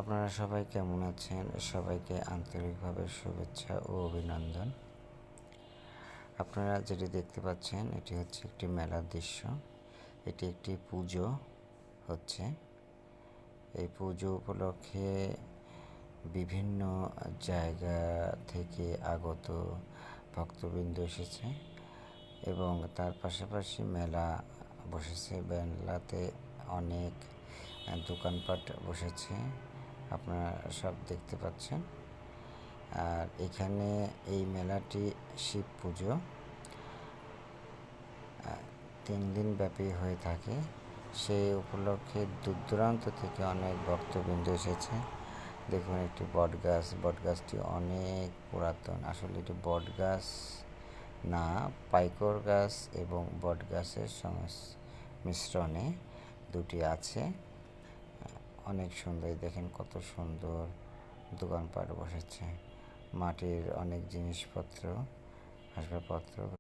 আপনারা সবাই কেমন আছেন? সবাইকে আন্তরিকভাবে শুভেচ্ছা ও অভিনন্দন। আপনারা যেটি দেখতে পাচ্ছেন এটি হচ্ছে একটি মেলার দৃশ্য। এটি একটি পুজো হচ্ছে। এই পুজো উপলক্ষে বিভিন্ন জায়গা থেকে আগত ভক্তবৃন্দ এসেছে এবং তার পাশাপাশি মেলা বসেছে। মেলাতে অনেক দোকানপাট বসেছে, আপনারা সব দেখতে পাচ্ছেন। আর এখানে এই মেলাটি শিব পুজো 3 দিন ব্যাপী হয়ে থাকে। সেই উপলক্ষে দূর দূরান্ত থেকে অনেক ভক্তবৃন্দ এসেছে। দেখুন একটি বট গাছ, বট গাছটি অনেক পুরাতন। আসলে এটি বট গাছ না, পাইকর গাছ এবং বট গাছের মিশ্রণে দুটি আছে। অনেক সুন্দর, দেখেন কত সুন্দর দোকানপাট বসেছে। মাটির অনেক জিনিসপত্র, আসবাবপত্র